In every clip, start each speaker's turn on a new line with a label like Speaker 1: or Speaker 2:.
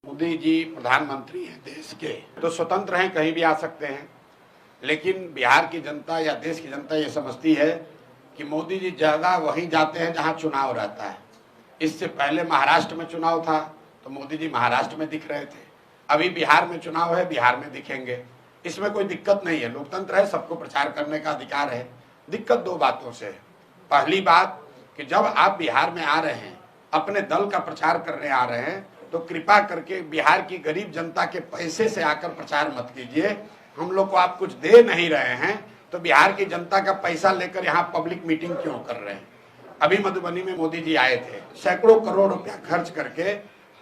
Speaker 1: मोदी जी प्रधानमंत्री हैं देश के, तो स्वतंत्र हैं, कहीं भी आ सकते हैं। लेकिन बिहार की जनता या देश की जनता ये समझती है कि मोदी जी ज्यादा वहीं जाते हैं जहां चुनाव रहता है। इससे पहले महाराष्ट्र में चुनाव था तो मोदी जी महाराष्ट्र में दिख रहे थे। अभी बिहार में चुनाव है, बिहार में दिखेंगे। इसमें कोई दिक्कत नहीं है, लोकतंत्र है, सबको प्रचार करने का अधिकार है। दिक्कत दो बातों से है। पहली बात कि जब आप बिहार में आ रहे हैं, अपने दल का प्रचार करने आ रहे हैं, तो कृपा करके बिहार की गरीब जनता के पैसे से आकर प्रचार मत कीजिए। हम लोग को आप कुछ दे नहीं रहे हैं तो बिहार की जनता का पैसा लेकर यहाँ पब्लिक मीटिंग क्यों कर रहे हैं। अभी मधुबनी में मोदी जी आए थे, सैकड़ों करोड़ रुपया खर्च करके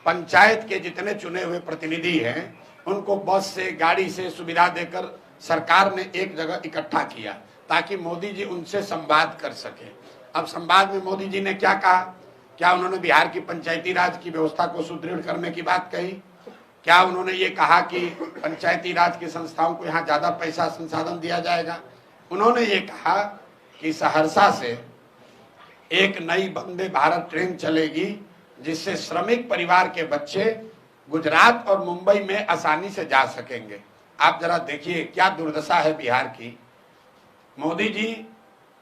Speaker 1: पंचायत के जितने चुने हुए प्रतिनिधि हैं उनको बस से, गाड़ी से सुविधा देकर सरकार ने एक जगह इकट्ठा किया ताकि मोदी जी उनसे संवाद कर सके। अब संवाद में मोदी जी ने क्या कहा? क्या उन्होंने बिहार की पंचायती राज की व्यवस्था को सुदृढ़ करने की बात कही? क्या उन्होंने ये कहा कि पंचायती राज की संस्थाओं को यहाँ ज्यादा पैसा संसाधन दिया जाएगा? उन्होंने ये कहा कि सहरसा से एक नई वंदे भारत ट्रेन चलेगी जिससे श्रमिक परिवार के बच्चे गुजरात और मुंबई में आसानी से जा सकेंगे। आप जरा देखिए क्या दुर्दशा है बिहार की। मोदी जी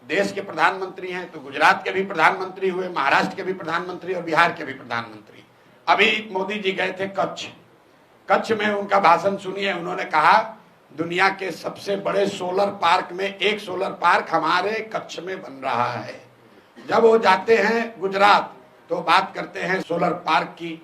Speaker 1: देश के प्रधानमंत्री हैं तो गुजरात के भी प्रधानमंत्री हुए, महाराष्ट्र के भी प्रधानमंत्री और बिहार के भी प्रधानमंत्री। अभी मोदी जी गए थे कच्छ में उनका भाषण सुनिए। उन्होंने कहा दुनिया के सबसे बड़े सोलर पार्क में एक सोलर पार्क हमारे कच्छ में बन रहा है। जब वो जाते हैं गुजरात तो बात करते हैं सोलर पार्क की,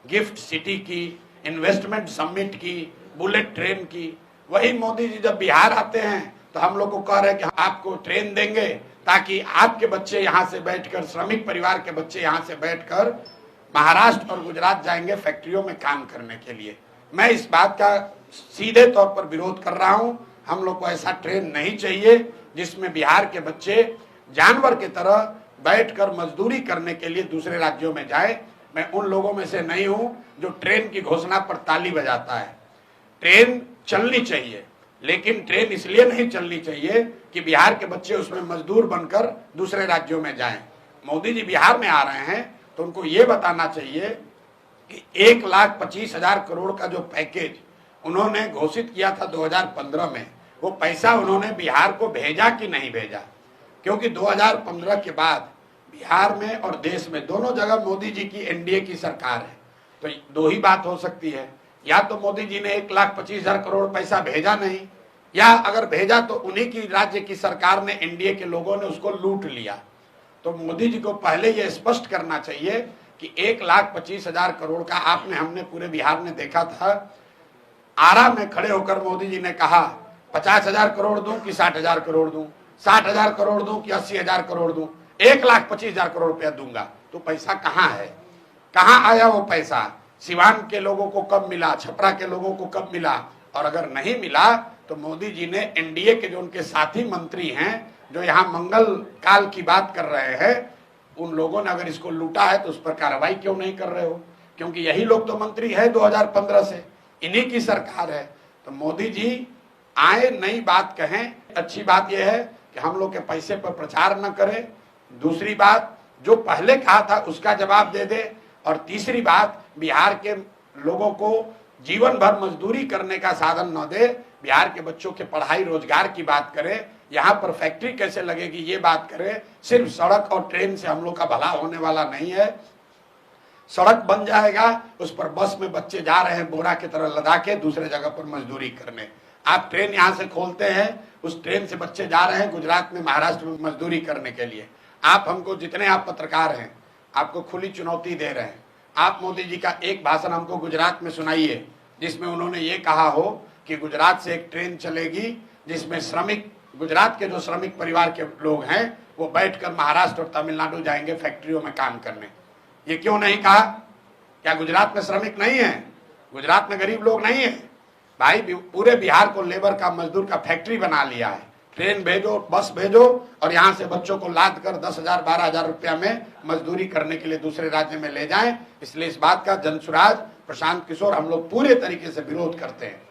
Speaker 1: गिफ्ट सिटी की, इन्वेस्टमेंट समिट की, बुलेट ट्रेन की। वही मोदी जी जब बिहार आते हैं तो हम लोग को कह रहे हैं कि आपको ट्रेन देंगे ताकि आपके बच्चे यहाँ से बैठकर, श्रमिक परिवार के बच्चे यहाँ से बैठकर महाराष्ट्र और गुजरात जाएंगे फैक्ट्रियों में काम करने के लिए। मैं इस बात का सीधे तौर पर विरोध कर रहा हूँ। हम लोग को ऐसा ट्रेन नहीं चाहिए जिसमें बिहार के बच्चे जानवर की तरह बैठकर मजदूरी करने के लिए दूसरे राज्यों में जाए। मैं उन लोगों में से नहीं हूं जो ट्रेन की घोषणा पर ताली बजाता है। ट्रेन चलनी चाहिए, लेकिन ट्रेन इसलिए नहीं चलनी चाहिए कि बिहार के बच्चे उसमें मजदूर बनकर दूसरे राज्यों में जाएं। मोदी जी बिहार में आ रहे हैं तो उनको ये बताना चाहिए कि 1,25,000 करोड़ का जो पैकेज उन्होंने घोषित किया था 2015 में, वो पैसा उन्होंने बिहार को भेजा कि नहीं भेजा। क्योंकि 2015 के बाद बिहार में और देश में दोनों जगह मोदी जी की एनडीए की सरकार है। तो दो ही बात हो सकती है, या तो मोदी जी ने 1,25,000 करोड़ पैसा भेजा नहीं, या अगर भेजा तो उन्हीं की राज्य की सरकार ने, एनडीए के लोगों ने उसको लूट लिया। तो मोदी जी को पहले यह स्पष्ट करना चाहिए कि 1,25,000 करोड़ का आपने, हमने पूरे बिहार में देखा था। आरा में खड़े होकर मोदी जी ने कहा 50,000 करोड़ दूं कि 60,000 करोड़ दूं, 60,000 करोड़ दूं कि 80,000 करोड़ दूं, 1,25,000 करोड़ रुपया दूंगा। तो पैसा कहाँ है? कहाँ आया वो पैसा? सिवान के लोगों को कब मिला? छपरा के लोगों को कब मिला? और अगर नहीं मिला तो मोदी जी ने एनडीए के जो उनके साथी मंत्री हैं जो यहाँ मंगल काल की बात कर रहे हैं, उन लोगों ने अगर इसको लूटा है तो उस पर कार्रवाई क्यों नहीं कर रहे हो? क्योंकि यही लोग तो मंत्री है 2015 से, इन्हीं की सरकार है। तो मोदी जी आए, नई बात कहें। अच्छी बात यह है कि हम लोग के पैसे पर प्रचार न करें। दूसरी बात, जो पहले कहा था उसका जवाब दे दे। और तीसरी बात, बिहार के लोगों को जीवन भर मजदूरी करने का साधन न दे, बिहार के बच्चों के पढ़ाई रोजगार की बात करे, यहाँ पर फैक्ट्री कैसे लगेगी ये बात करे। सिर्फ सड़क और ट्रेन से हम लोग का भला होने वाला नहीं है। सड़क बन जाएगा, उस पर बस में बच्चे जा रहे हैं बोरा की तरह लदा के दूसरे जगह पर मजदूरी करने। आप ट्रेन यहाँ से खोलते हैं, उस ट्रेन से बच्चे जा रहे हैं गुजरात में, महाराष्ट्र में मजदूरी करने के लिए। आप हमको, जितने आप पत्रकार हैं, आपको खुली चुनौती दे रहे हैं। आप मोदी जी का एक भाषण हमको गुजरात में सुनाइए जिसमें उन्होंने ये कहा हो कि गुजरात से एक ट्रेन चलेगी जिसमें श्रमिक, गुजरात के जो श्रमिक परिवार के लोग हैं वो बैठकर महाराष्ट्र और तमिलनाडु जाएंगे फैक्ट्रियों में काम करने। ये क्यों नहीं कहा? क्या गुजरात में श्रमिक नहीं है? गुजरात में गरीब लोग नहीं है? भाई, पूरे बिहार को लेबर का, मजदूर का फैक्ट्री बना लिया है। ट्रेन भेजो, बस भेजो और यहाँ से बच्चों को लाद कर 10,000 12,000 रुपया में मजदूरी करने के लिए दूसरे राज्य में ले जाएं। इसलिए इस बात का जनसुराज प्रशांत किशोर, हम लोग पूरे तरीके से विरोध करते हैं।